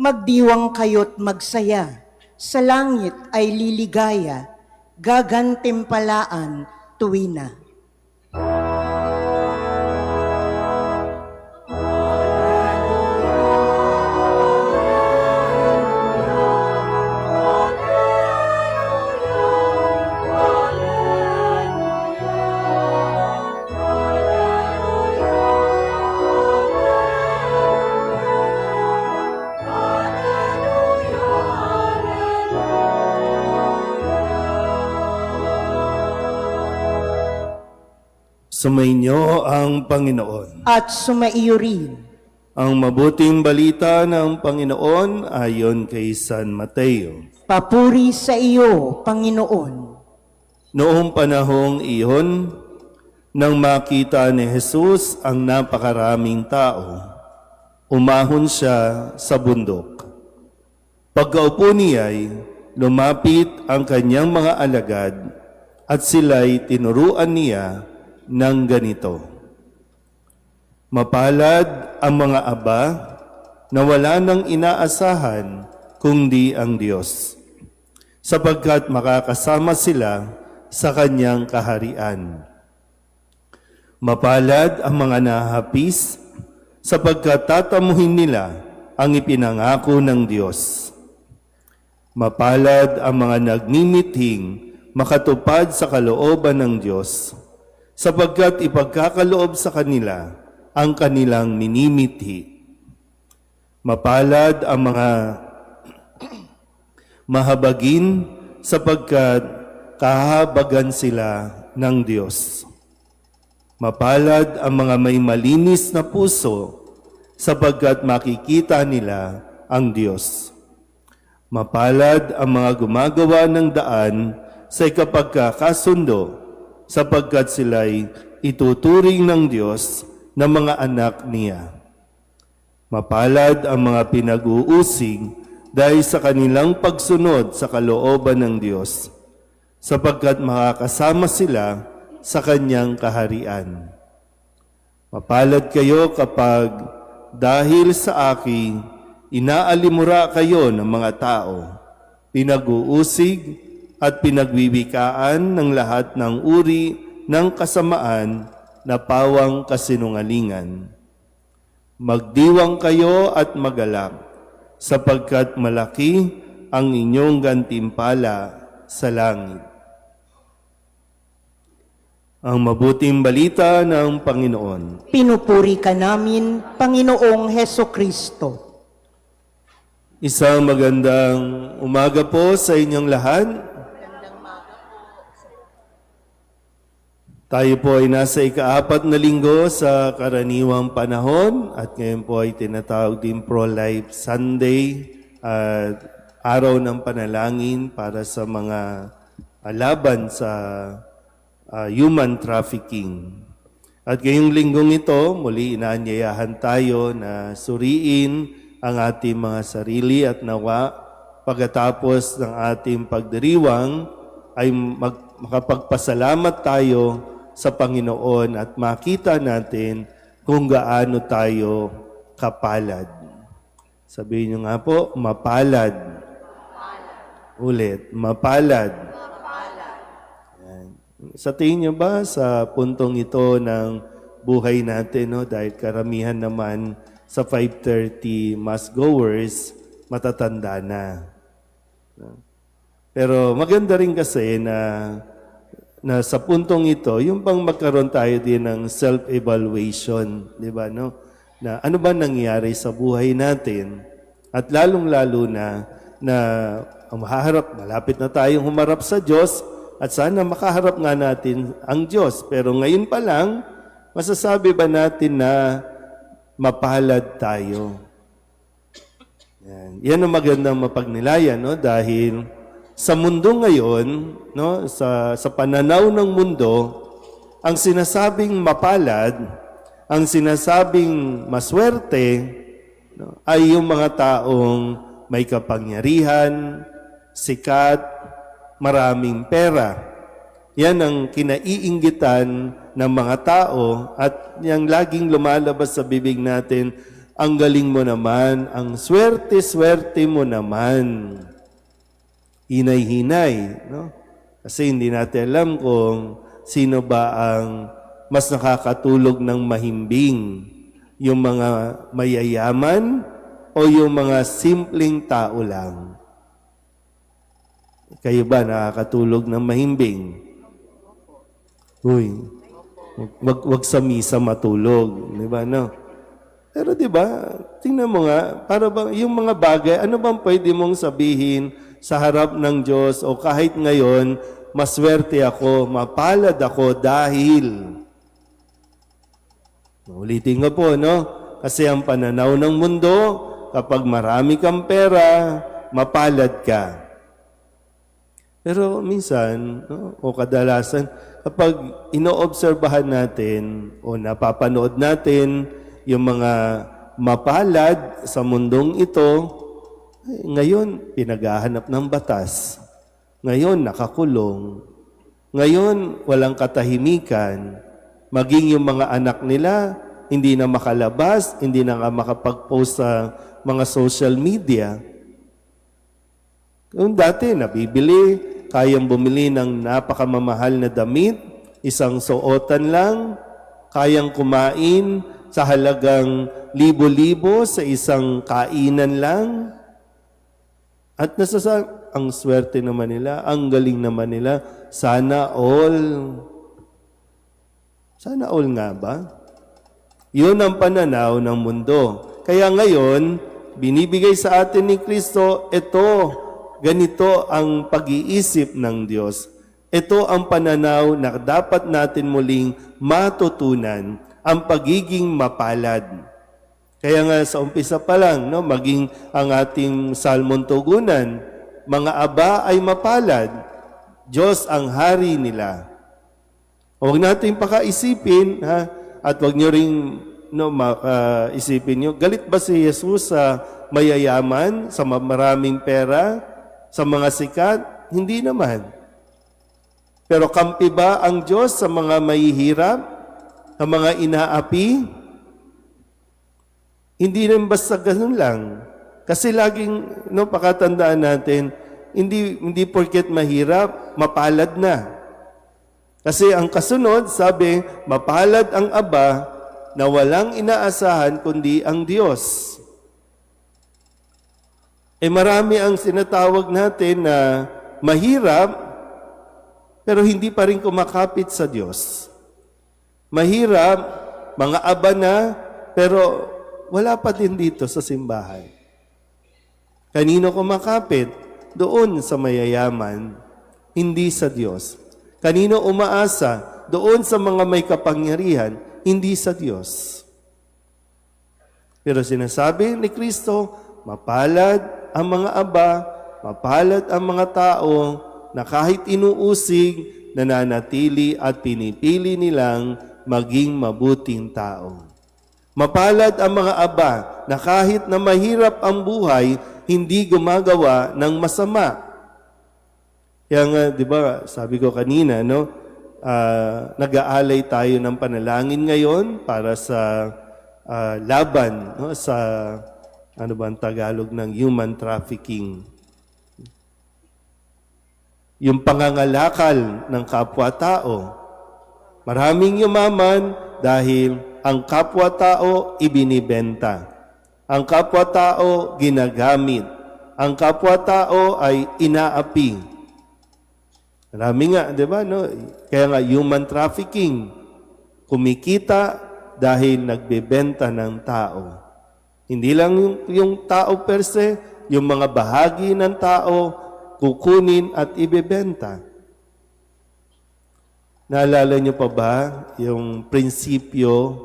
Magdiwang kayo't magsaya, sa langit ay liligaya, gagantimpalaan tuwina. Sumainyo ang Panginoon. At sumaiyo rin. Ang mabuting balita ng Panginoon ayon kay San Mateo. Papuri sa iyo, Panginoon. Noong panahong iyon, nang makita ni Jesus ang napakaraming tao, umahon siya sa bundok. Pagkaupo niya'y lumapit ang kanyang mga alagad at sila'y tinuruan niya ng ganito. Mapalad ang mga aba na wala nang inaasahan kundi ang Diyos, sapagkat makakasama sila sa kanyang kaharian. Mapalad ang mga nahapis, sapagkat tatamuhin nila ang ipinangako ng Diyos. Mapalad ang mga nagmimithing makatupad sa kalooban ng Diyos, sapagkat ipagkakaloob sa kanila ang kanilang minimithi. Mapalad ang mga mahabagin, sapagkat kahabagan sila ng Diyos. Mapalad ang mga may malinis na puso, sapagkat makikita nila ang Diyos. Mapalad ang mga gumagawa ng daan sa ikapagkakasundo, sapagkat sila'y ituturing ng Diyos na mga anak niya. Mapalad ang mga pinag-uusig dahil sa kanilang pagsunod sa kalooban ng Diyos, sapagkat makakasama sila sa kanyang kaharian. Mapalad kayo kapag dahil sa akin inaalimura kayo ng mga tao, pinag-uusig at pinagwiwikaan ng lahat ng uri ng kasamaan na pawang kasinungalingan. Magdiwang kayo at magalak, sapagkat malaki ang inyong gantimpala sa langit. Ang mabuting balita ng Panginoon. Pinupuri ka namin, Panginoong Hesukristo. Isang magandang umaga po sa inyong lahat. Tayo po ay nasa ika-4 na linggo sa karaniwang panahon at ngayon po ay tinatawag din Pro-Life Sunday at araw ng panalangin para sa mga laban sa human trafficking. At ngayong linggong ito, muli inaanyayahan tayo na suriin ang ating mga sarili at nawa pagkatapos ng ating pagdiriwang ay makapagpasalamat tayo sa Panginoon at makita natin kung gaano tayo kapalad. Sabihin niyo nga po, mapalad. Ulit, mapalad. Yan. Sa tingin niyo ba sa puntong ito ng buhay natin, no? Dahil karamihan naman sa 5:30 mass goers, matatanda na. Pero maganda rin kasi na sa puntong ito, yung pang magkaroon tayo din ng self-evaluation, di ba, no? Na ano ba nangyari sa buhay natin? At lalong-lalo na malapit na tayong humarap sa Diyos at sana makaharap nga natin ang Diyos. Pero ngayon pa lang, masasabi ba natin na mapalad tayo? Yan ang magandang mapagnilayan, no? Dahil sa mundo ngayon, no, sa pananaw ng mundo, ang sinasabing mapalad, ang sinasabing maswerte, no, ay yung mga taong may kapangyarihan, sikat, maraming pera. Yan ang kinaiinggitan ng mga tao at yung laging lumalabas sa bibig natin, Ang galing mo naman, ang swerte-swerte mo naman. Hinay-hinay, no? Kasi hindi natin alam kung sino ba ang mas nakakatulog ng mahimbing. Yung mga mayayaman o yung mga simpleng tao lang. Kayo ba nakakatulog ng mahimbing? Uy, wag sa misa matulog, di ba, no? Pero di ba, tingnan mo nga, para ba yung mga bagay, ano bang pwede mong sabihin sa harap ng Diyos o kahit ngayon, maswerte ako, mapalad ako dahil. Ulitin ko po, no? Kasi ang pananaw ng mundo, kapag marami kang pera, mapalad ka. Pero minsan, no, o kadalasan, kapag inoobserbahan natin o napapanood natin yung mga mapalad sa mundong ito, ngayon pinaghahanap ng batas. Ngayon nakakulong. Ngayon walang katahimikan. Maging yung mga anak nila hindi na makalabas, hindi na nga makapag-post sa mga social media. Kung dati nabibili, kayang bumili ng napakamamahal na damit, isang suotan lang, kayang kumain sa halagang libo-libo sa isang kainan lang. At ang swerte naman nila, ang galing naman nila, sana all. Sana all nga ba? Yun ang pananaw ng mundo. Kaya ngayon, binibigay sa atin ni Kristo, ganito ang pag-iisip ng Diyos. Ito ang pananaw na dapat natin muling matutunan, ang pagiging mapalad. Kaya nga sa umpisa pa lang, no, maging ang ating salmon tugunan, mga aba ay mapalad, Diyos ang hari nila. Huwag natin pakaisipin, ha? At huwag nyo rin isipin nyo, galit ba si Jesus sa mayayaman, sa maraming pera, sa mga sikat? Hindi naman. Pero kampi ba ang Diyos sa mga mahihirap? Ang mga inaapi, hindi rin basta ganun lang. Kasi laging, pakatandaan natin, hindi porket mahirap, mapalad na. Kasi ang kasunod, sabi, mapalad ang aba na walang inaasahan kundi ang Diyos. Marami ang sinatawag natin na mahirap, pero hindi pa rin kumakapit sa Diyos. Mahirap, mga aba na, pero wala pa din dito sa simbahan. Kanino kumakapit? Doon sa mayayaman, hindi sa Diyos. Kanino umaasa? Doon sa mga may kapangyarihan, hindi sa Diyos. Pero sinasabi ni Kristo, mapalad ang mga aba, mapalad ang mga tao na kahit inuusig, nananatili at pinipili nilang maging mabuting tao. Mapalad ang mga aba na kahit na mahirap ang buhay, hindi gumagawa ng masama. Kaya nga, di ba, sabi ko kanina, nag-aalay tayo ng panalangin ngayon para sa laban, sa, ang Tagalog ng human trafficking. Yung pangangalakal ng kapwa-tao. Maraming yumaman dahil ang kapwa-tao ibinibenta. Ang kapwa-tao ginagamit. Ang kapwa-tao ay inaapi. Marami nga, di ba? No? Kaya nga, human trafficking. Kumikita dahil nagbebenta ng tao. Hindi lang yung tao per se, yung mga bahagi ng tao, kukunin at ibebenta. Naalala niyo pa ba yung prinsipyo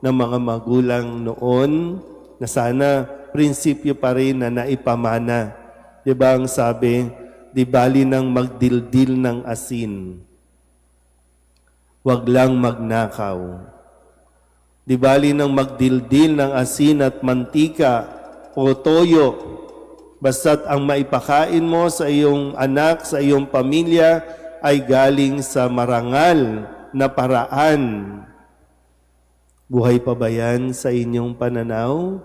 ng mga magulang noon na sana prinsipyo pa rin na naipamana? Di ba ang sabi, di bali nang magdildil ng asin, wag lang magnakaw. Di bali nang magdildil ng asin at mantika o toyo, basta't ang maipakain mo sa iyong anak, sa iyong pamilya, ay galing sa marangal na paraan. Buhay pa ba yan sa inyong pananaw?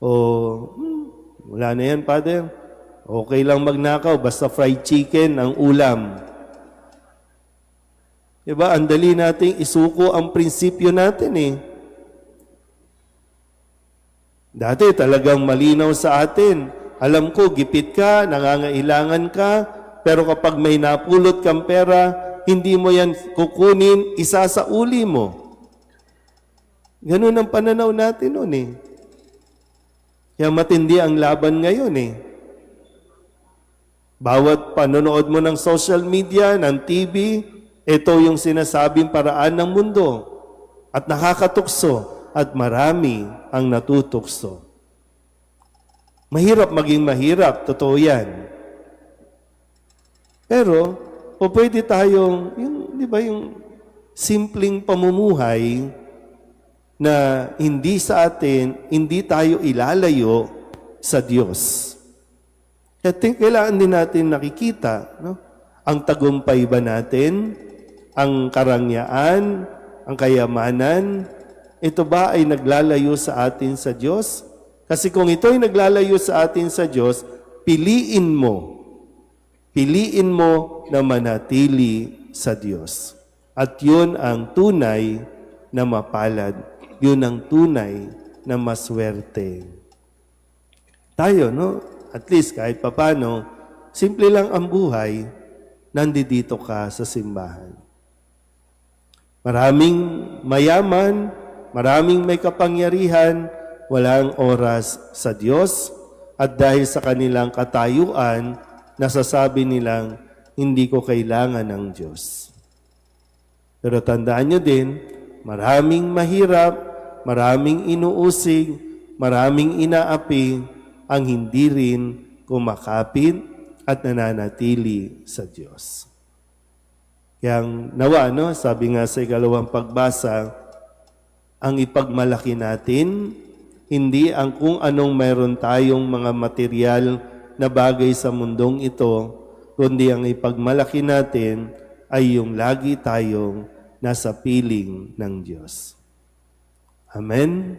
O, wala na yan, Father. Okay lang magnakaw, basta fried chicken ang ulam. Diba? Ang dali nating isuko ang prinsipyo natin eh. Dati talagang malinaw sa atin. Alam ko, gipit ka, nangangailangan ka, pero kapag may napulot kang pera, hindi mo yan kukunin, isa sa uli mo. Ganun ang pananaw natin noon eh. Kaya matindi ang laban ngayon eh. Bawat panonood mo ng social media, ng TV, ito yung sinasabing paraan ng mundo. At nakakatukso at marami ang natutukso. Mahirap maging mahirap, totoo yan. Pero, o pwede tayong, di ba, yung simpleng pamumuhay na hindi sa atin, hindi tayo ilalayo sa Diyos. Kaya kailangan din natin nakikita, no? Ang tagumpay ba natin, ang karangyaan, ang kayamanan, ito ba ay naglalayo sa atin sa Diyos? Kasi kung ito ay naglalayo sa atin sa Diyos, piliin mo na manatili sa Diyos. At yun ang tunay na mapalad. Yun ang tunay na maswerte. Tayo, no? At least kahit papano, simple lang ang buhay, nandito ka sa simbahan. Maraming mayaman, maraming may kapangyarihan, walang oras sa Diyos, at dahil sa kanilang katayuan, nasasabi nilang, hindi ko kailangan ng Diyos. Pero tandaan nyo din, maraming mahirap, maraming inuusig, maraming inaapi, ang hindi rin kumakapit at nananatili sa Diyos. Kaya nawa, no? Sabi nga sa ikalawang pagbasa, ang ipagmalaki natin, hindi ang kung anong mayroon tayong mga material na bagay sa mundong ito, kundi ang ipagmalaki natin ay yung lagi tayong nasa piling ng Diyos. Amen?